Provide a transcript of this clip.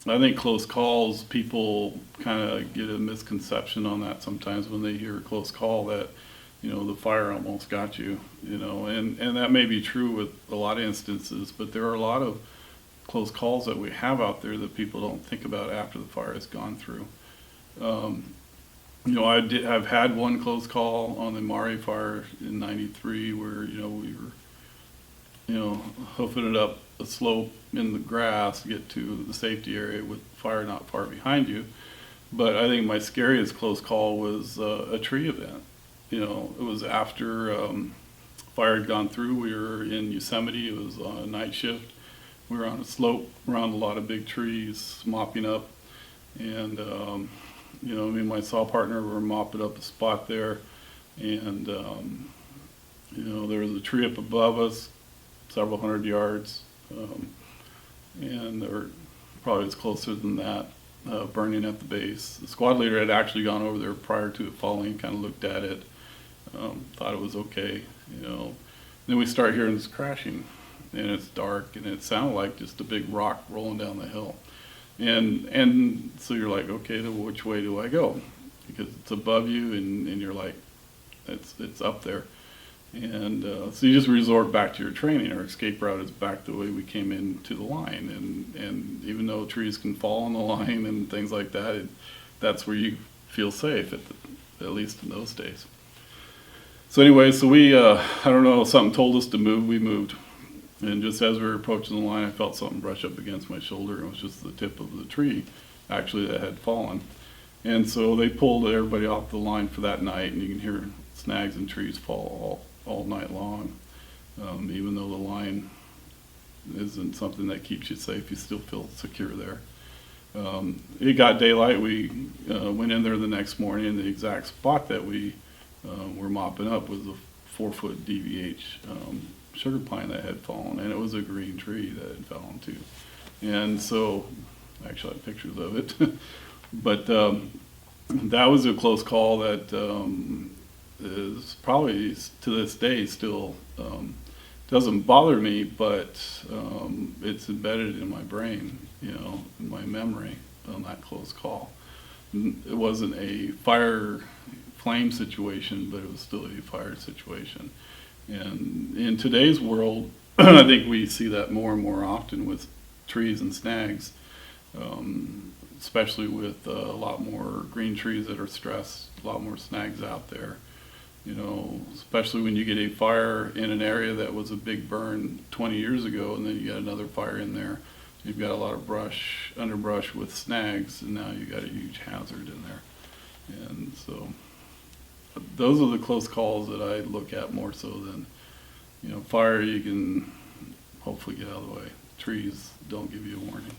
I think close calls, people kind of get a misconception on that sometimes when they hear a close call that, the fire almost got you, and that may be true with a lot of instances, but there are a lot of close calls that we have out there that people don't think about after the fire has gone through. Um, I've had one close call on the Mari fire in '93 where, we were, hoofing it up a slope in the grass to get to the safety area with fire not far behind you. But I think my scariest close call was a tree event. It was after fire had gone through. We were in Yosemite. It was on a night shift. We were on a slope around a lot of big trees, mopping up. And, me and my saw partner were mopping up a spot there. And, there was a tree up above us, several hundred yards. And there were probably was closer than that, burning at the base. The squad leader had actually gone over there prior to it falling, kind of looked at it, thought it was okay, Then we start hearing this crashing, and it's dark, and it sounded like just a big rock rolling down the hill. And so you're like, okay, then which way do I go? Because it's above you, and you're like, it's up there. And so you just resort back to your training. Our escape route is back the way we came into the line. And even though trees can fall on the line and things like that, that's where you feel safe, at least in those days. So anyway, so we, I don't know, something told us to move, we moved. And just as we were approaching the line, I felt something brush up against my shoulder. It was just the tip of the tree, actually, that had fallen. And so they pulled everybody off the line for that night, and you can hear snags and trees fall all night long. Even though the line isn't something that keeps you safe, you still feel secure there. It got daylight. We went in there the next morning, and the exact spot that we were mopping up was a 4-foot DVH sugar pine that had fallen, and it was a green tree that had fallen too. And so, actually I have pictures of it, but that was a close call that is probably to this day still doesn't bother me, but it's embedded in my brain, in my memory on that close call. It wasn't a fire flame situation, but it was still a fire situation. And in today's world, I think we see that more and more often with trees and snags, especially with a lot more green trees that are stressed, a lot more snags out there. Especially when you get a fire in an area that was a big burn 20 years ago, and then you got another fire in there. You've got a lot of underbrush with snags, and now you've got a huge hazard in there. And so those are the close calls that I look at more so than, fire you can hopefully get out of the way. Trees don't give you a warning.